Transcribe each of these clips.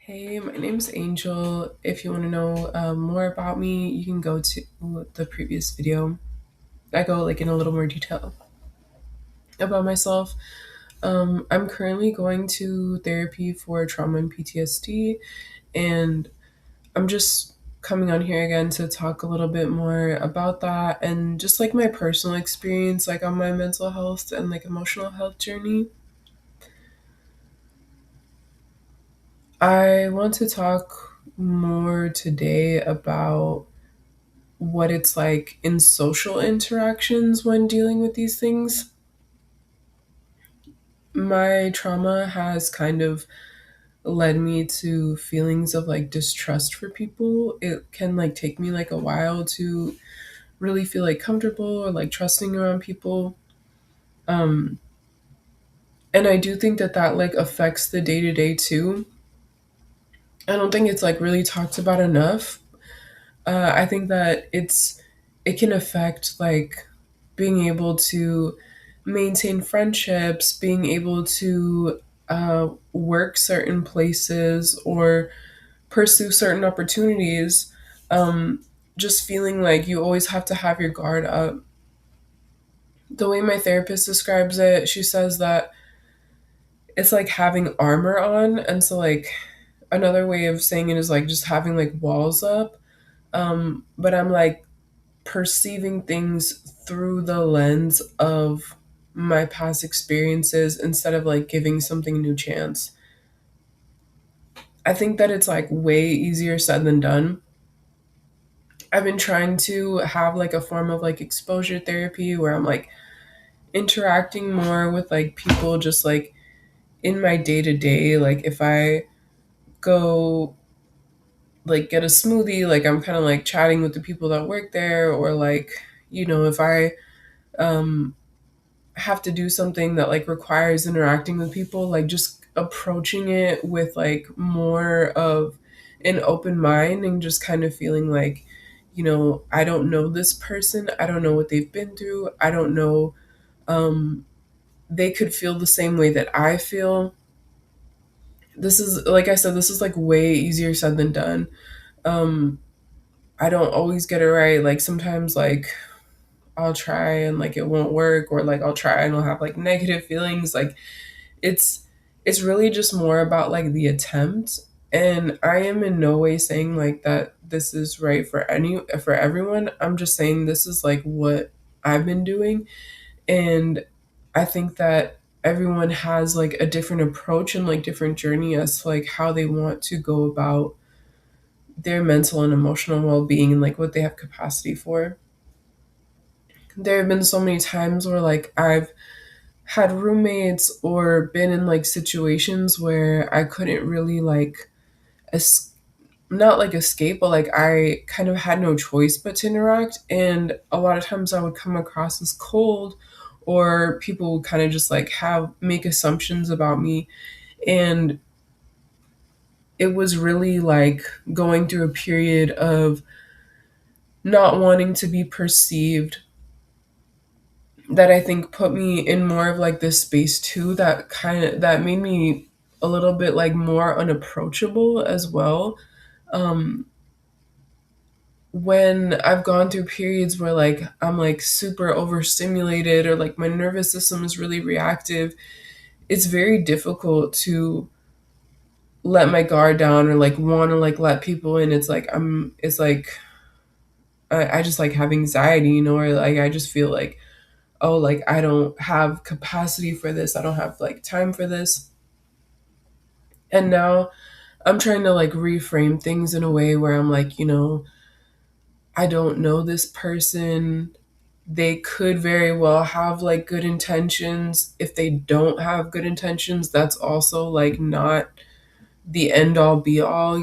Hey, my name's Angel. If you want to know more about me, you can go to the previous video. I go like in a little more detail about myself. I'm currently going to therapy for trauma and PTSD, and I'm just coming on here again to talk a little bit more about that and just like my personal experience, like on my mental health and like emotional health journey. I want to talk more today about what it's like in social interactions when dealing with these things. My trauma has kind of led me to feelings of like distrust for people. It can like take me like a while to really feel like comfortable or like trusting around people. Um and I do think that that like affects the day to day too. I don't think it's like really talked about enough. I think that it can affect like being able to maintain friendships, being able to work certain places or pursue certain opportunities. Um, just feeling like you always have to have your guard up. The way my therapist describes it, she says that it's like having armor on, and so like another way of saying it is like just having like walls up. But I'm like perceiving things through the lens of my past experiences instead of like giving something a new chance. I think that it's like way easier said than done. I've been trying to have like a form of like exposure therapy where I'm like interacting more with like people just like in my day to day. Like if I go like get a smoothie, like I'm kind of like chatting with the people that work there, or like, if I um have to do something that like requires interacting with people, like just approaching it with like more of an open mind and just kind of feeling like, I don't know this person, I don't know what they've been through, I don't know, um they could feel the same way that I feel. This is, like I said, this is like way easier said than done. um I don't always get it right. Like sometimes like I'll try and like it won't work, or like I'll try and I'll have like negative feelings. Like it's it's really just more about like the attempt. And I am in no way saying like that this is right for everyone. I'm just saying this is like what I've been doing. And I think that everyone has like a different approach and like different journey as to like how they want to go about their mental and emotional well-being and like what they have capacity for. There have been so many times where like I've had roommates or been in like situations where I couldn't really like es- not like escape, but like I kind of had no choice but to interact. And a lot of times I would come across as cold, or people would kind of just like have make assumptions about me. And it was really like going through a period of not wanting to be perceived that I think put me in more of like this space too, that made me a little bit like more unapproachable as well. Um when I've gone through periods where like I'm like super overstimulated, or like my nervous system is really reactive, it's very difficult to let my guard down or like want to like let people in. It's like I just like have anxiety, or like I just feel like, oh, like I don't have capacity for this. I don't have like time for this. And now I'm trying to like reframe things in a way where I'm like, I don't know this person. They could very well have like good intentions. If they don't have good intentions, that's also like not the end all be all.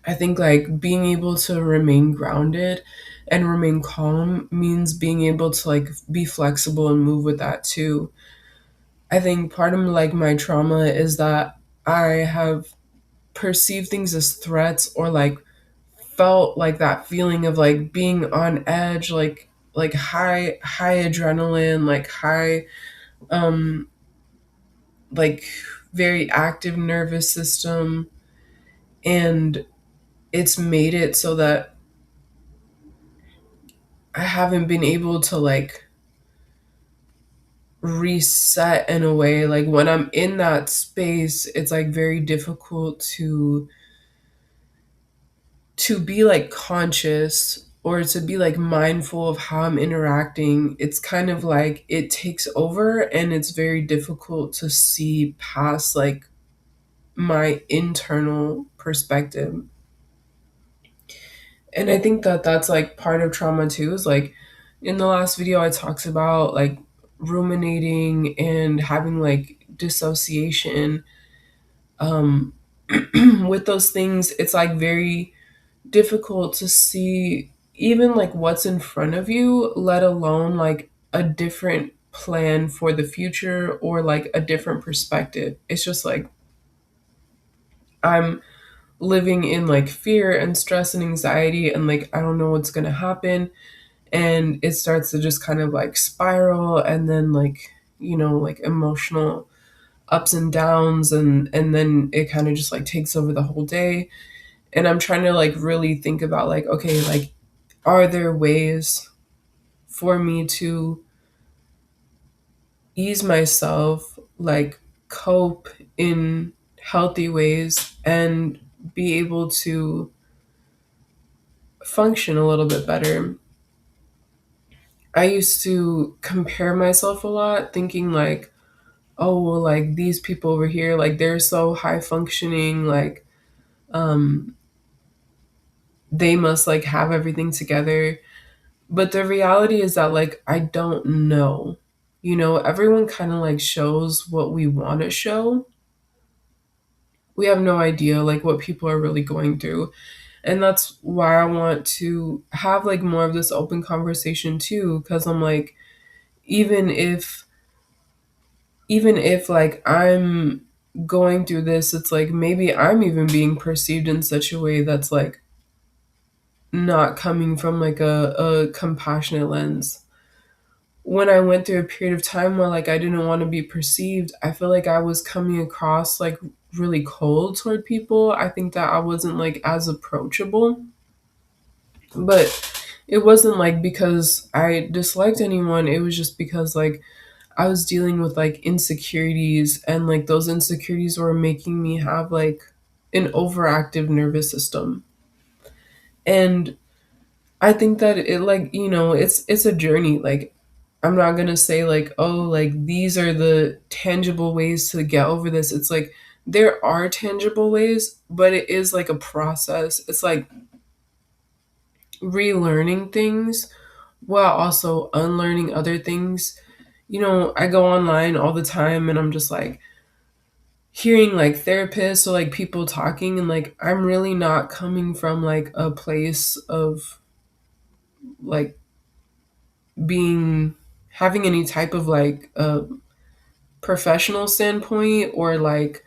I think like being able to remain grounded and remain calm means being able to like be flexible and move with that too. I think part of like my trauma is that I have perceived things as threats, or like felt like that feeling of like being on edge, like high adrenaline, like high um like very active nervous system, and it's made it so that I haven't been able to like reset in a way. Like when I'm in that space, it's like very difficult to be like conscious or to be like mindful of how I'm interacting. It's kind of like it takes over and it's very difficult to see past like my internal perspective. And I think that that's like part of trauma too, is like in the last video I talked about like ruminating and having like dissociation. Um with those things, it's like very difficult to see even like what's in front of you, let alone like a different plan for the future or like a different perspective. It's just like I'm living in like fear and stress and anxiety, and like I don't know what's going to happen, and it starts to just kind of like spiral, and then like like emotional ups and downs, and then it kind of just like takes over the whole day. And I'm trying to like really think about like, okay, like are there ways for me to ease myself, like cope in healthy ways and be able to function a little bit better. I used to compare myself a lot, thinking like, oh, well, like these people over here, like they're so high functioning, like um, they must like have everything together. But the reality is that like I don't know. Everyone kind of like shows what we want to show. We have no idea like what people are really going through. And that's why I want to have like more of this open conversation too, because I'm like, even if like I'm going through this, it's like maybe I'm even being perceived in such a way that's like not coming from like a compassionate lens. When I went through a period of time where like I didn't want to be perceived, I feel like I was coming across like really cold toward people. I think that I wasn't like as approachable. But it wasn't like because I disliked anyone, it was just because like I was dealing with like insecurities, and like those insecurities were making me have like an overactive nervous system. And I think that it like, it's a journey. Like I'm not going to say like, oh, like these are the tangible ways to get over this. It's like there are tangible ways, but it is like a process. It's like relearning things while also unlearning other things. I go online all the time and I'm just like hearing like therapists or like people talking, and like I'm really not coming from like a place of like being having any type of like professional standpoint, or like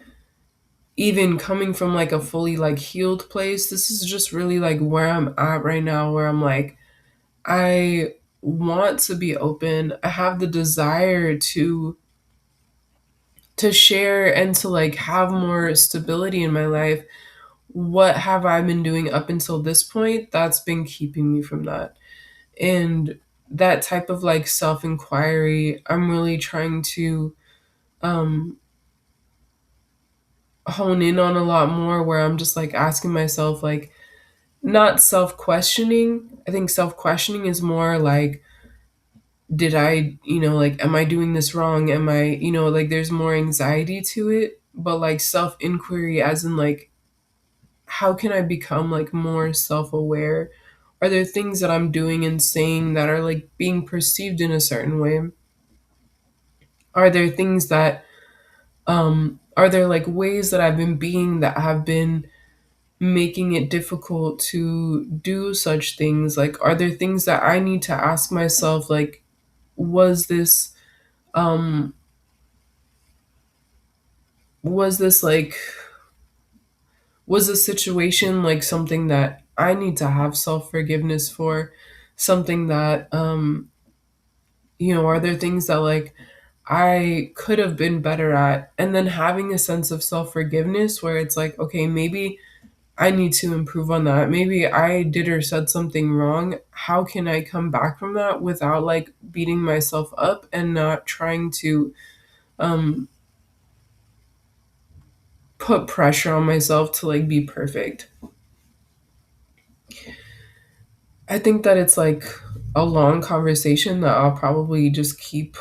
even coming from like a fully like healed place. This is just really like where I'm at right now, where I'm like I want to be open. I have the desire to share and to like have more stability in my life. What have I been doing up until this point that's been keeping me from that? And that type of like self-inquiry, I'm really trying to um hone in on a lot more, where I'm just like asking myself like, not self-questioning. I think self-questioning is more like, did I, like, am I doing this wrong? Am I, like, there's more anxiety to it. But like self inquiry, as in like, how can I become like more self aware? Are there things that I'm doing and saying that are like being perceived in a certain way? Are there things that, are there like ways that I've been being that have been making it difficult to do such things? Like, are there things that I need to ask myself, like, was this, um, was this like was the situation like something that I need to have self forgiveness for? Something that, are there things that like I could have been better at. And then having a sense of self forgiveness where it's like, okay, maybe I need to improve on that. Maybe I did or said something wrong. How can I come back from that without like beating myself up and not trying to um, put pressure on myself to like be perfect? I think that it's like a long conversation that I'll probably just keep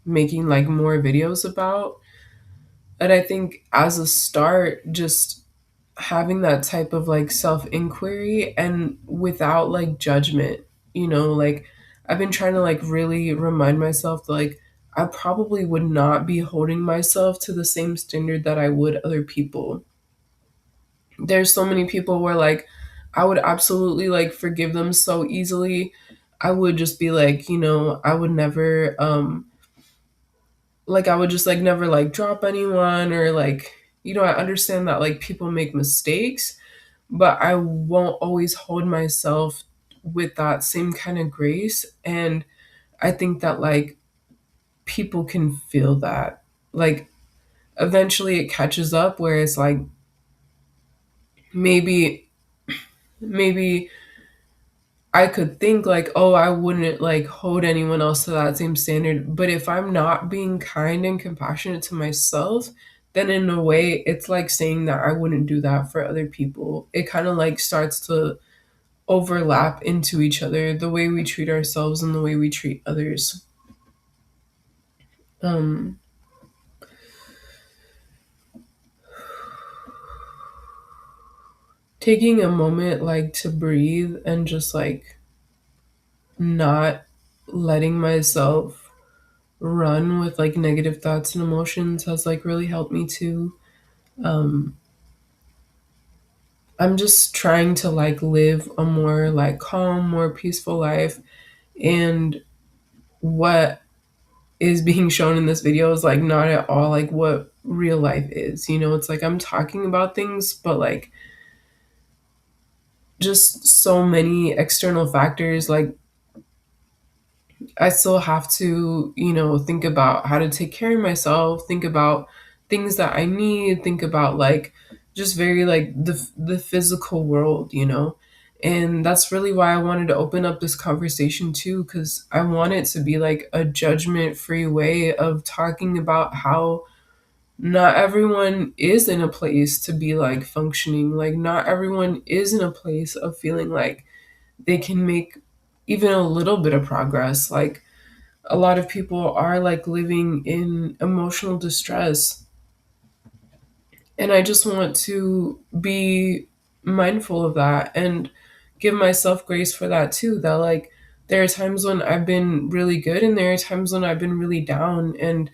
making like more videos about. And I think as a start, just having that type of like self inquiry and without like judgment, like I've been trying to like really remind myself that like I probably would not be holding myself to the same standard that I would other people. There's so many people where like I would absolutely like forgive them so easily. I would just be like, I would never like I would just like never like drop anyone or like I understand that like people make mistakes, but I won't always hold myself with that same kind of grace. And I think that like people can feel that. Like eventually it catches up where it's like maybe I could think like, oh, I wouldn't like hold anyone else to that same standard. But if I'm not being kind and compassionate to myself, then in a way, it's like saying that I wouldn't do that for other people. It kind of like starts to overlap into each other, the way we treat ourselves and the way we treat others. Um, Taking a moment like to breathe and just like not letting myself run with like negative thoughts and emotions has like really helped me too. Um, I'm just trying to like live a more like calm, more peaceful life. And what is being shown in this video is like not at all like what real life is. It's like I'm talking about things, but like just so many external factors. Like I still have to, think about how to take care of myself, think about things that I need, think about like just very like the physical world, And that's really why I wanted to open up this conversation too, because I want it to be like a judgment free way of talking about how not everyone is in a place to be like functioning. Like, not everyone is in a place of feeling like they can make even a little bit of progress. Like, a lot of people are like living in emotional distress. And I just want to be mindful of that and give myself grace for that too. That like there are times when I've been really good and there are times when I've been really down. And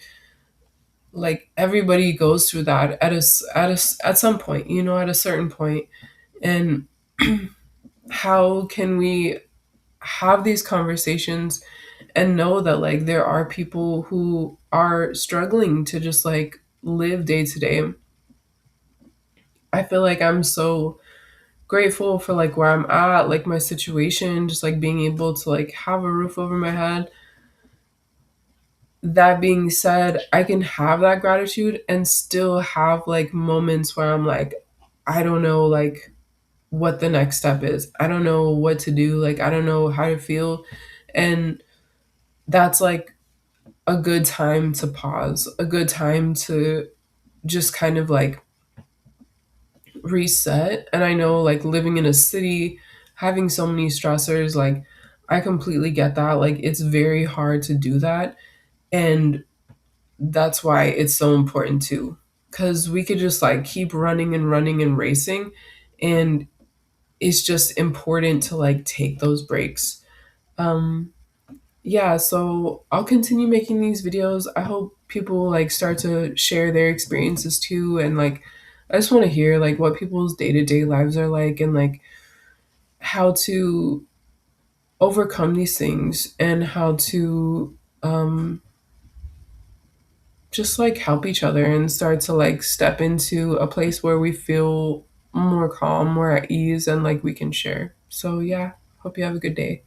like everybody goes through that at some point, at a certain point. And how can we have these conversations and know that like there are people who are struggling to just like live day to day? I feel like I'm so grateful for like where I'm at, like my situation, just like being able to like have a roof over my head. That being said, I can have that gratitude and still have like moments where I'm like, I don't know like what the next step is. I don't know what to do. Like I don't know how to feel. And that's like a good time to pause, a good time to just kind of like reset. And I know like living in a city, having so many stressors, like I completely get that. Like it's very hard to do that. And that's why it's so important too. Cause we could just like keep running and running and racing. And it's just important to like take those breaks. Um, yeah, so I'll continue making these videos. I hope people like start to share their experiences too. And like I just want to hear like what people's day-to-day lives are like and like how to overcome these things and how to just like help each other and start to like step into a place where we feel more calm, more at ease, and like we can share. So yeah, hope you have a good day.